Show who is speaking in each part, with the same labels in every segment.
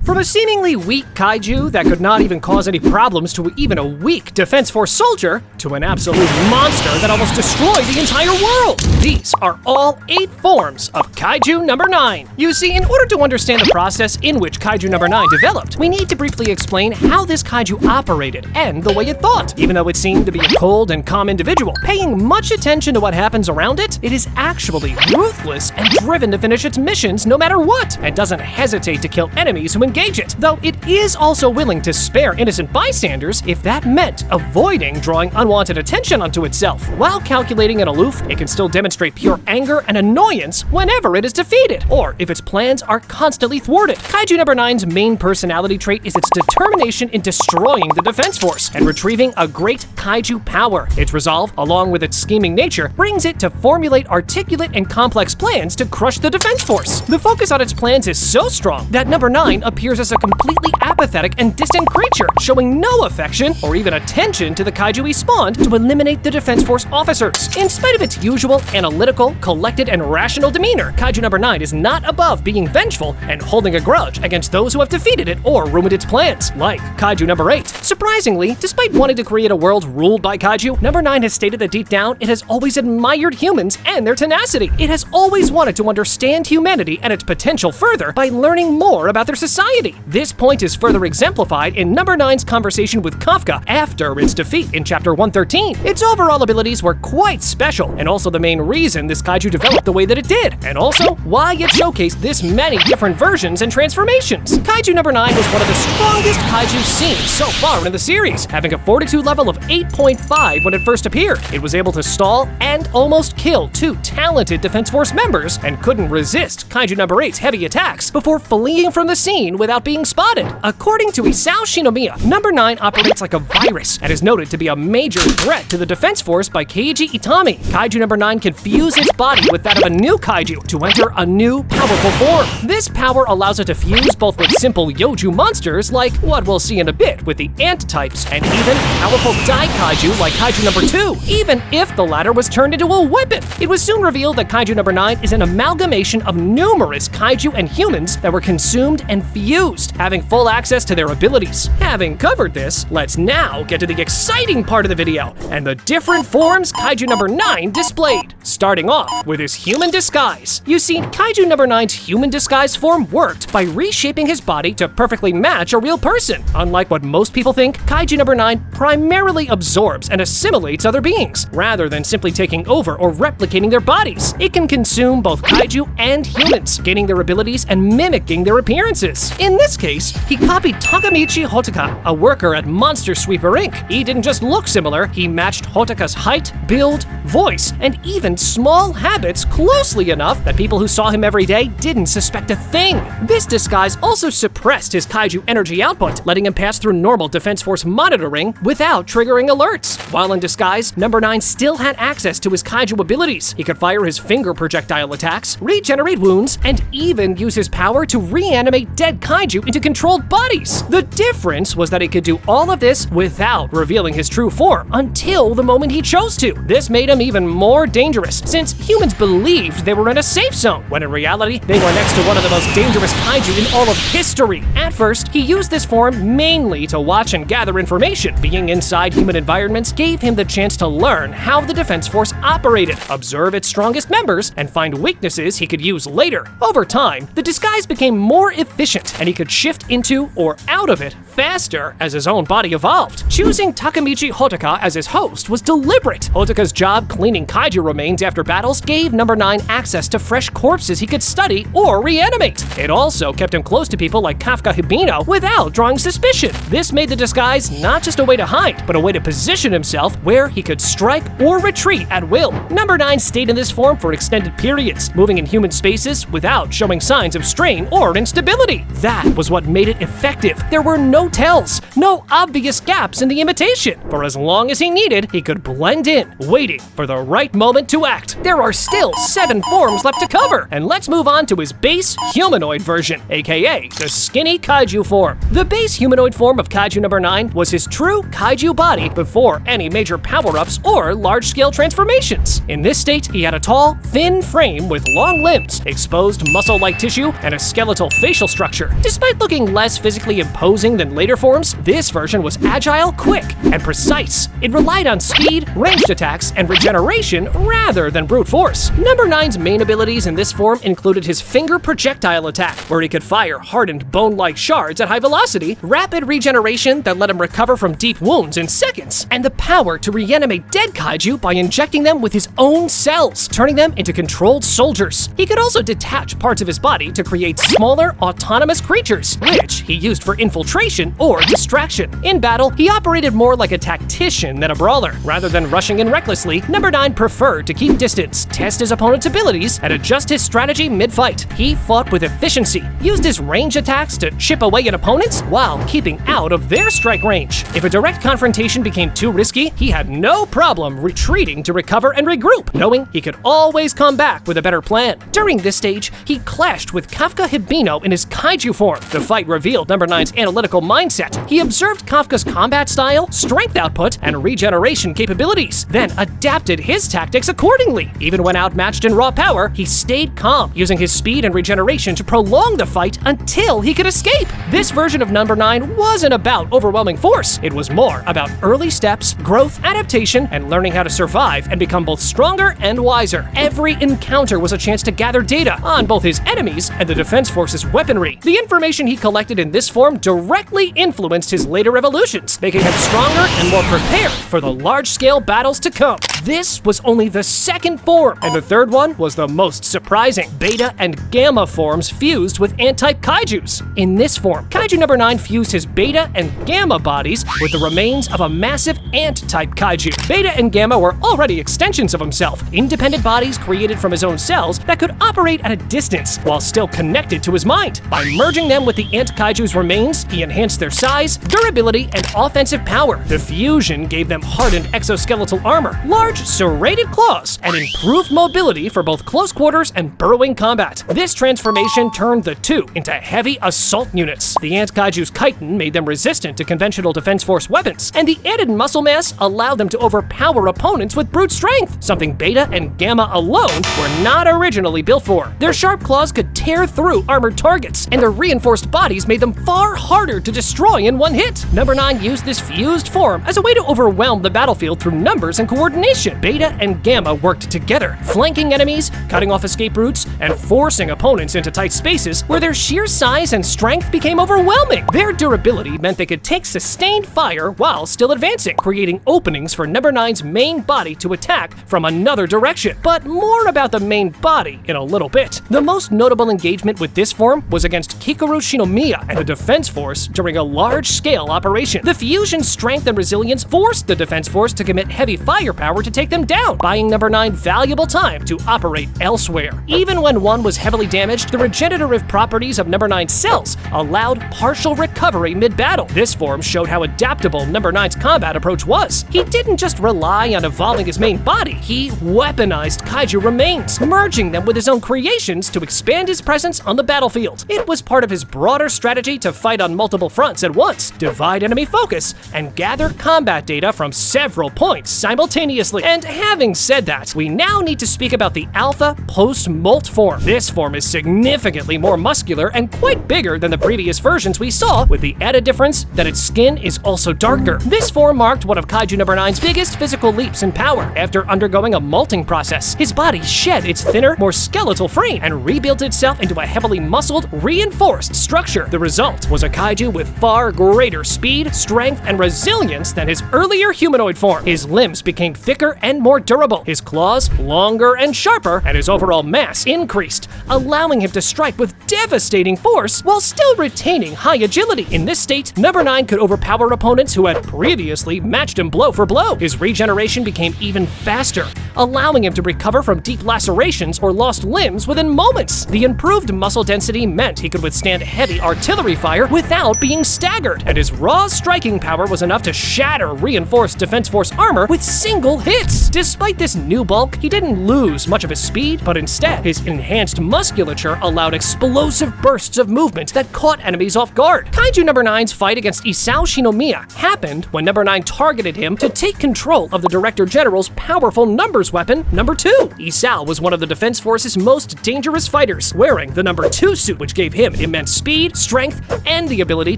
Speaker 1: From a seemingly weak kaiju that could not even cause any problems to even a weak Defense Force soldier, to an absolute monster that almost destroyed the entire world. These are all 8 forms of Kaiju No. 9. You see, in order to understand the process in which Kaiju No. 9 developed, we need to briefly explain how this kaiju operated and the way it thought. Even though it seemed to be a cold and calm individual, paying much attention to what happens around it, it is actually ruthless and driven to finish its missions no matter what, and doesn't hesitate to kill enemies who engage it, though it is also willing to spare innocent bystanders if that meant avoiding drawing unwanted attention onto itself. While calculating and aloof, it can still demonstrate pure anger and annoyance whenever it is defeated, or if its plans are constantly thwarted. Kaiju No. 9's main personality trait is its determination in destroying the Defense Force and retrieving a great kaiju power. Its resolve, along with its scheming nature, brings it to formulate articulate and complex plans to crush the Defense Force. The focus on its plans is so strong that No. 9 appears as a completely apathetic and distant creature, showing no affection or even attention to the kaiju he spawned to eliminate the Defense Force officers. In spite of its usual analytical, collected, and rational demeanor, Kaiju No. 9 is not above being vengeful and holding a grudge against those who have defeated it or ruined its plans, like Kaiju No. 8. Surprisingly, despite wanting to create a world ruled by kaiju, No. 9 has stated that deep down it has always admired humans and their tenacity. It has always wanted to understand humanity and its potential further by learning more about their society. This point is further exemplified in No. 9's conversation with Kafka after its defeat in Chapter 113. Its overall abilities were quite special, and also the main reason this kaiju developed the way that it did, and also why it showcased this many different versions and transformations. Kaiju No. 9 was one of the strongest kaiju seen so far in the series, having a fortitude level of 8.5 when it first appeared. It was able to stall and almost kill 2 talented Defense Force members, and couldn't resist Kaiju No. 8's heavy attacks before fleeing from the scene without being spotted. According to Isao Shinomiya, No. 9 operates like a virus and is noted to be a major threat to the Defense Force by Keiji Itami. Kaiju No. 9 can fuse its body with that of a new kaiju to enter a new powerful form. This power allows it to fuse both with simple Yoju monsters like what we'll see in a bit with the ant types, and even powerful Dai Kaiju like Kaiju No. 2, even if the latter was turned into a weapon. It was soon revealed that Kaiju No. 9 is an amalgamation of numerous kaiju and humans that were consumed and fused, having full access to their abilities. Having covered this, let's now get to the exciting part of the video and the different forms Kaiju No. 9 displayed, starting off with his human disguise. You see, Kaiju No. 9's human disguise form worked by reshaping his body to perfectly match a real person. Unlike what most people think, Kaiju No. 9 primarily absorbs and assimilates other beings, rather than simply taking over or replicating their bodies. It can consume both kaiju and humans, gaining their abilities and mimicking their appearances. In this case, he copied Takamichi Hotoka, a worker at Monster Sweeper Inc. He didn't just look similar, he matched Hotoka's height, build, voice, and even small habits closely enough that people who saw him every day didn't suspect a thing. This disguise also suppressed his kaiju energy output, letting him pass through normal Defense Force monitoring without triggering alerts. While in disguise, No. 9 still had access to his kaiju abilities. He could fire his finger projectile attacks, regenerate wounds, and even use his power to reanimate dead kaiju into controlled bodies. The difference was that he could do all of this without revealing his true form until the moment he chose to. This made him even more dangerous, since humans believed they were in a safe zone, when in reality, they were next to one of the most dangerous kaiju in all of history. At first, he used this form mainly to watch and gather information. Being inside human environments gave him the chance to learn how the Defense Force operated, observe its strongest members, and find weaknesses he could use later. Over time, the disguise became more efficient, and he could shift into or out of it faster as his own body evolved. Choosing Takamichi Hotoka as his host was deliberate. Hotoka's job cleaning kaiju remains after battles gave No. 9 access to fresh corpses he could study or reanimate. It also kept him close to people like Kafka Hibino without drawing suspicion. This made the disguise not just a way to hide, but a way to position himself where he could strike or retreat at will. No. 9 stayed in this form for extended periods, moving in human spaces without showing signs of strain or instability. That was what made it effective. There were no tells, no obvious gaps in the imitation. For as long as he needed, he could blend in, waiting for the right moment to act. There are still 7 forms left to cover, and let's move on to his base humanoid version, aka the skinny kaiju form. The base humanoid form of Kaiju No. 9 was his true kaiju body before any major power-ups or large-scale transformations. In this state, he had a tall, thin frame with long limbs, exposed muscle-like tissue, and a skeletal facial structure. Despite looking less physically imposing than later forms, this version was agile, quick, and precise. It relied on speed, ranged attacks, and regeneration rather than brute force. Number 9's main abilities in this form included his finger projectile attack, where he could fire hardened bone-like shards at high velocity, rapid regeneration that let him recover from deep wounds in seconds, and the power to reanimate dead kaiju by injecting them with his own cells, turning them into controlled soldiers. He could also detach parts of his body to create smaller, autonomous creatures, which he used for infiltration or distraction. In battle, he operated more like a tactician than a brawler. Rather than rushing in recklessly, Number 9 preferred to keep distance, test his opponent's abilities, and adjust his strategy mid-fight. He fought with efficiency, used his range attacks to chip away at opponents while keeping out of their strike range. If a direct confrontation became too risky, he had no problem retreating to recover and regroup, knowing he could always come back with a better plan. During this stage, he clashed with Kafka Hibino in his kaiju form. The fight revealed Number 9's analytical mindset. He observed Kafka's combat style, strength output, and regeneration capabilities, then adapted his tactics accordingly. Even when outmatched in raw power, he stayed calm, using his speed and regeneration to prolong the fight until he could escape. This version of Number 9 wasn't about overwhelming force. It was more about early steps, growth, adaptation, and learning how to survive and become both stronger and wiser. Every encounter was a chance to gather data on both his enemies and the Defense Force's weaponry. The information he collected in this form directly influenced his later evolutions, making him stronger and more prepared for the large-scale battles to come. This was only the second form, and the third one was the most surprising. Beta and Gamma forms fused with Ant-type kaijus. In this form, Kaiju Number 9 fused his Beta and Gamma bodies with the remains of a massive Ant-type kaiju. Beta and Gamma were already extensions of himself, independent bodies created from his own cells that could operate at a distance while still connected to his mind. By merging them with the Ant kaiju's remains, he enhanced their size, durability, and offensive power. The fusion gave them hardened exoskeletal armor, large serrated claws, and improved mobility for both close quarters and burrowing combat. This transformation turned the two into heavy assault units. The Ant kaiju's chitin made them resistant to conventional Defense Force weapons, and the added muscle mass allowed them to overpower opponents with brute strength, something Beta and Gamma alone were not originally built for. Their sharp claws could tear through armored targets, and their reinforced bodies made them far harder to destroy in one hit. Number 9 used this fused form as a way to overwhelm the battlefield through numbers and coordination. Beta and Gamma worked together, flanking enemies, cutting off escape routes, and forcing opponents into tight spaces where their sheer size and strength became overwhelming. Their durability meant they could take sustained fire while still advancing, creating openings for Number 9's main body to attack from another direction. But more about the main body in a little bit. The most notable engagement with this form was against Kikoru Shinomiya and the Defense Force during a large-scale operation. The fusion's strength and resilience forced the Defense Force to commit heavy firepower to take them down, buying Number 9 valuable time to operate elsewhere. Even when one was heavily damaged, the regenerative properties of Number 9's cells allowed partial recovery mid-battle. This form showed how adaptable Number 9's combat approach was. He didn't just rely on evolving his main body, he weaponized kaiju remains, merging them with his own creations to expand his presence on the battlefield. It was part of his broader strategy to fight on multiple fronts at once, divide enemy focus, and gather combat data from several points simultaneously. And having said that, we now need to speak about the Alpha Post-molt form. This form is significantly more muscular and quite bigger than the previous versions we saw, with the added difference that its skin is also darker. This form marked one of Kaiju Number 9's biggest physical leaps in power. After undergoing a molting process, his body shed its thinner, more skeletal frame and rebuilt itself into a heavily muscled, reinforced structure. The result was a kaiju with far greater speed, strength, and resilience than his earlier humanoid form. His limbs became thicker and more durable, his claws longer and sharper, and his overall mass increased, allowing him to strike with devastating force while still retaining high agility. In this state, Number 9 could overpower opponents who had previously matched him blow for blow. His regeneration became even faster, allowing him to recover from deep lacerations or lost limbs within moments. The improved muscle density meant he could withstand heavy artillery fire without being staggered, and his raw striking power was enough to shatter reinforced Defense Force armor with single hits. hits. Despite this new bulk, he didn't lose much of his speed, but instead, his enhanced musculature allowed explosive bursts of movement that caught enemies off guard. Kaiju No. 9's fight against Isao Shinomiya happened when No. 9 targeted him to take control of the Director General's powerful numbers weapon, No. 2. Isao was one of the Defense Force's most dangerous fighters, wearing the No. 2 suit, which gave him immense speed, strength, and the ability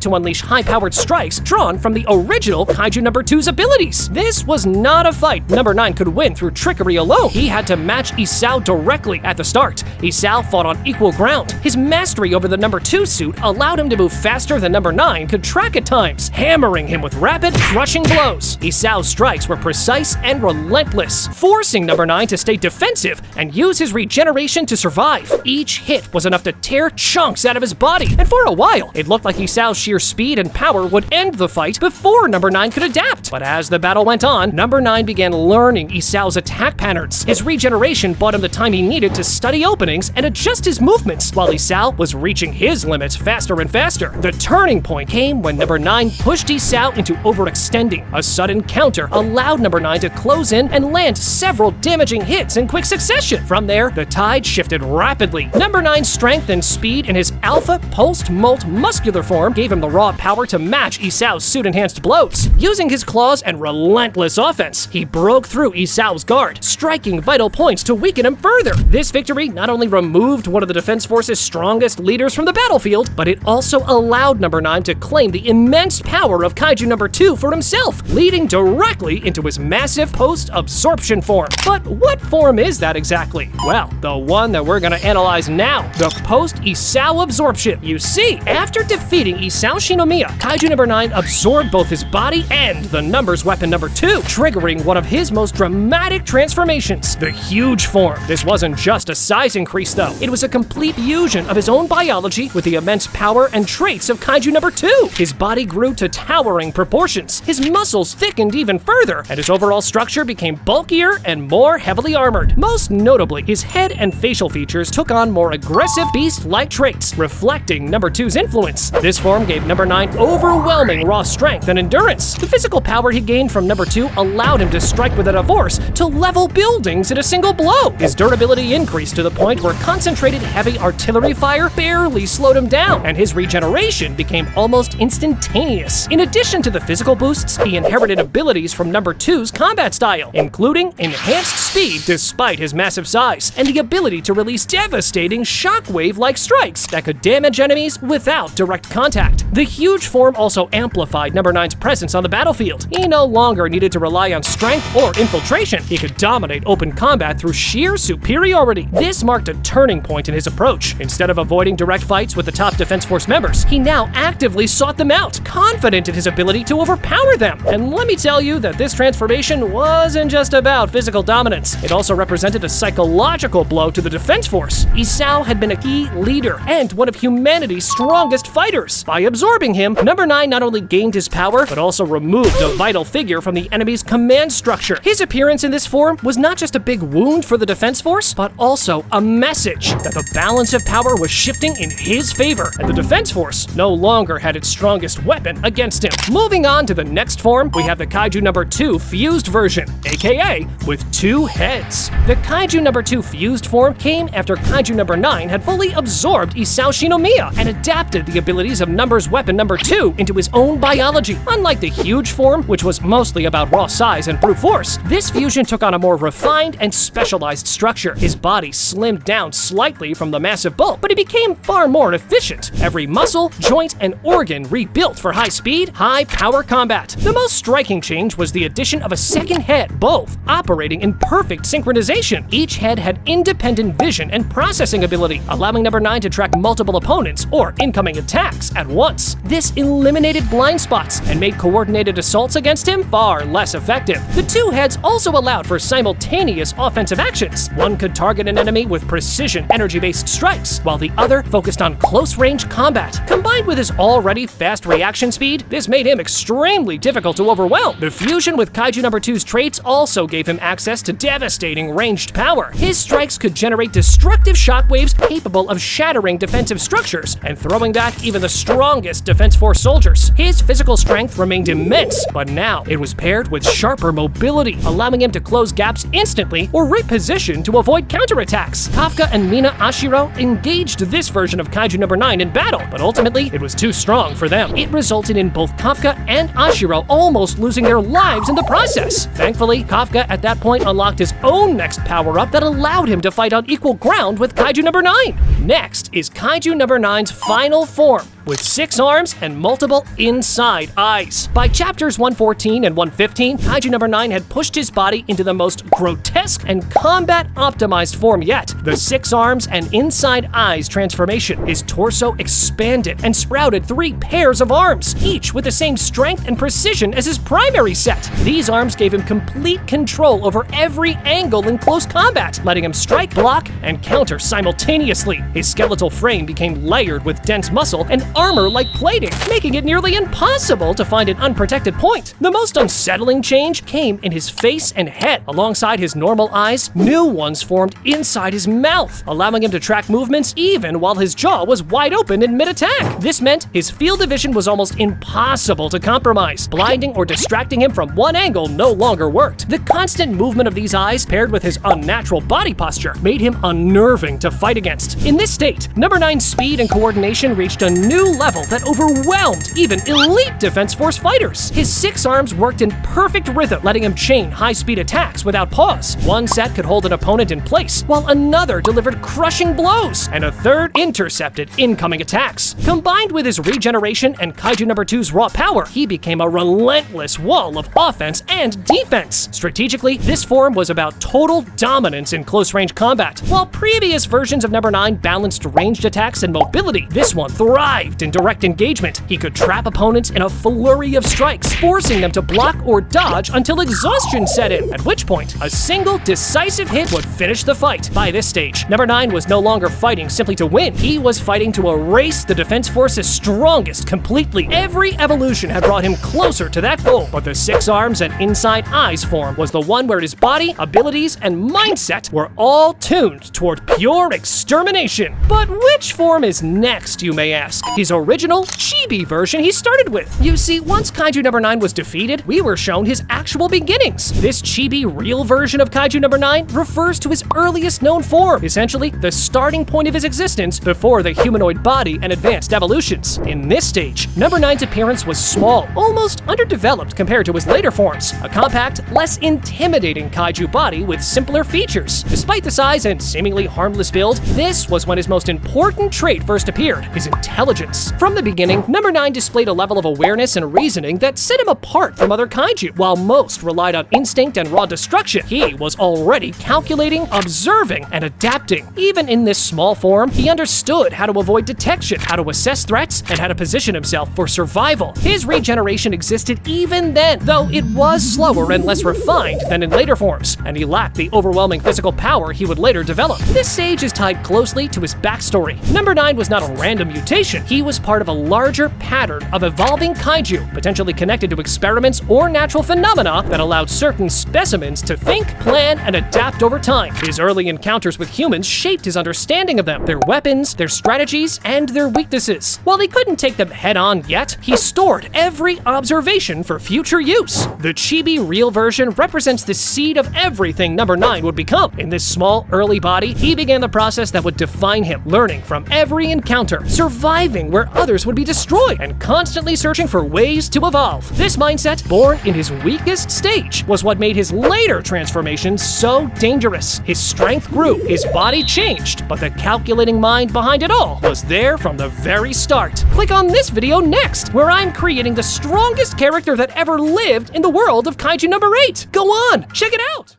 Speaker 1: to unleash high-powered strikes drawn from the original Kaiju No. 2's abilities. This was not a fight No. 9 could win through trickery alone. He had to match Isao directly at the start. Isao fought on equal ground. His mastery over the No. 2 suit allowed him to move faster than No. 9 could track at times, hammering him with rapid, crushing blows. Isao's strikes were precise and relentless, forcing No. 9 to stay defensive and use his regeneration to survive. Each hit was enough to tear chunks out of his body, and for a while, it looked like Isao's sheer speed and power would end the fight before No. 9 could adapt. But as the battle went on, No. 9 began learning Isao's attack patterns. His regeneration bought him the time he needed to study openings and adjust his movements, while Isao was reaching his limits faster and faster. The turning point came when No. 9 pushed Isao into overextending. A sudden counter allowed No. 9 to close in and land several damaging hits in quick succession. From there, the tide shifted rapidly. No. 9's strength and speed in his alpha post-molt muscular form gave him the raw power to match Isao's suit-enhanced blows. Using his claws and relentless offense, he broke through Isao's guard, striking vital points to weaken him further. This victory not only removed one of the Defense Force's strongest leaders from the battlefield, but it also allowed No. 9 to claim the immense power of Kaiju No. 2 for himself, leading directly into his massive post-absorption form. But what form is that exactly? Well, the one that we're gonna analyze now, the post-Isao absorption. You see, after defeating Isao Shinomiya, Kaiju No. 9 absorbed both his body and the numbers weapon No. 2, triggering one of his most dramatic transformations, the huge form. This wasn't just a size increase though, it was a complete fusion of his own biology with the immense power and traits of Kaiju No. 2. His body grew to towering proportions, his muscles thickened even further, and his overall structure became bulkier and more heavily armored. Most notably, his head and facial features took on more aggressive beast-like traits, reflecting No. 2's influence. This form gave No. 9 overwhelming raw strength and endurance. The physical power he gained from No. 2 allowed him to strike with a force to level buildings in a single blow. His durability increased to the point where concentrated heavy artillery fire barely slowed him down, and his regeneration became almost instantaneous. In addition to the physical boosts, he inherited abilities from No. 2's combat style, including enhanced speed despite his massive size, and the ability to release devastating shockwave-like strikes that could damage enemies without direct contact. The huge form also amplified No. 9's presence on the battlefield. He no longer needed to rely on strength or infiltration. He could dominate open combat through sheer superiority. This marked a turning point in his approach. Instead of avoiding direct fights with the top Defense Force members, he now actively sought them out, confident in his ability to overpower them. And let me tell you that this transformation wasn't just about physical dominance. It also represented a psychological blow to the Defense Force. Isao had been a key leader and one of humanity's strongest fighters. By absorbing him, No. 9 not only gained his power, but also removed a vital figure from the enemy's command structure. His appearance in this form was not just a big wound for the Defense Force, but also a message that the balance of power was shifting in his favor, and the Defense Force no longer had its strongest weapon against him. Moving on to the next form, we have the Kaiju No. 2 fused version, aka with 2 heads. The Kaiju No. 2 fused form came after Kaiju No. 9 had fully absorbed Isao Shinomiya and adapted the abilities of Numbers Weapon No. 2 into his own biology. Unlike the huge form, which was mostly about raw size and brute force, this fusion took on a more refined and specialized structure. His body slimmed down slightly from the massive bulk, but he became far more efficient. Every muscle, joint, and organ rebuilt for high speed, high power combat. The most striking change was the addition of a second head, both operating in perfect synchronization. Each head had independent vision and processing ability, allowing No. 9 to track multiple opponents or incoming attacks at once. This eliminated blind spots and made coordinated assaults against him far less effective. The 2 heads also allowed for simultaneous offensive actions. One could target an enemy with precision energy-based strikes, while the other focused on close-range combat. Combined with his already fast reaction speed, this made him extremely difficult to overwhelm. The fusion with Kaiju No. 2's traits also gave him access to devastating ranged power. His strikes could generate destructive shockwaves capable of shattering defensive structures and throwing back even the strongest Defense Force soldiers. His physical strength remained immense, but now it was paired with sharper mobility ability, allowing him to close gaps instantly or reposition to avoid counterattacks. Kafka and Mina Ashiro engaged this version of Kaiju No. 9 in battle, but ultimately it was too strong for them. It resulted in both Kafka and Ashiro almost losing their lives in the process. Thankfully, Kafka at that point unlocked his own next power-up that allowed him to fight on equal ground with Kaiju No. 9. Next is Kaiju No. 9's final form, with 6 arms and multiple inside eyes. By chapters 114 and 115, Kaiju No. 9 had pushed his body into the most grotesque and combat-optimized form yet. The 6 arms and inside eyes transformation. His torso expanded and sprouted 3 pairs of arms, each with the same strength and precision as his primary set. These arms gave him complete control over every angle in close combat, letting him strike, block, and counter simultaneously. His skeletal frame became layered with dense muscle and armor like plating, making it nearly impossible to find an unprotected point. The most unsettling change came in his face and head. Alongside his normal eyes, new ones formed inside his mouth, allowing him to track movements even while his jaw was wide open in mid-attack. This meant his field of vision was almost impossible to compromise. Blinding or distracting him from one angle no longer worked. The constant movement of these eyes, paired with his unnatural body posture, made him unnerving to fight against. In this state, No. 9's speed and coordination reached a new level that overwhelmed even elite Defense Force fighters. His 6 arms worked in perfect rhythm, letting him chain high-speed attacks without pause. One set could hold an opponent in place, while another delivered crushing blows, and a third intercepted incoming attacks. Combined with his regeneration and Kaiju No. 2's raw power, he became a relentless wall of offense and defense. Strategically, this form was about total dominance in close-range combat. While previous versions of No. 9 balanced ranged attacks and mobility, this one thrived in direct engagement. He could trap opponents in a flurry of strikes, forcing them to block or dodge until exhaustion set in, at which point a single decisive hit would finish the fight. By this stage, No. 9 was no longer fighting simply to win. He was fighting to erase the Defense Force's strongest completely. Every evolution had brought him closer to that goal, but the 6 arms and inside eyes form was the one where his body, abilities, and mindset were all tuned toward pure extermination. But which form is next, you may ask? His original chibi version he started with. You see, once Kaiju No. 9 was defeated, we were shown his actual beginnings. This chibi real version of Kaiju No. 9 refers to his earliest known form, essentially the starting point of his existence before the humanoid body and advanced evolutions. In this stage, No. 9's appearance was small, almost underdeveloped compared to his later forms, a compact, less intimidating kaiju body with simpler features. Despite the size and seemingly harmless build, this was when his most important trait first appeared, his intelligence. From the beginning, No. 9 displayed a level of awareness and reasoning that set him apart from other kaiju. While most relied on instinct and raw destruction, he was already calculating, observing, and adapting. Even in this small form, he understood how to avoid detection, how to assess threats, and how to position himself for survival. His regeneration existed even then, though it was slower and less refined than in later forms, and he lacked the overwhelming physical power he would later develop. This stage is tied closely to his backstory. No. 9 was not a random mutation. He was part of a larger pattern of evolving kaiju, potentially connected to experiments or natural phenomena that allowed certain specimens to think, plan, and adapt over time. His early encounters with humans shaped his understanding of them, their weapons, their strategies, and their weaknesses. While he couldn't take them head-on yet, he stored every observation for future use. The chibi real version represents the seed of everything No. 9 would become. In this small, early body, he began the process that would define him, learning from every encounter, surviving where others would be destroyed, and constantly searching for ways to evolve. This mindset, born in his weakest stage, was what made his later transformations so dangerous. His strength grew, his body changed, but the calculating mind behind it all was there from the very start. Click on this video next, where I'm creating the strongest character that ever lived in the world of Kaiju No. 8. Go on, check it out!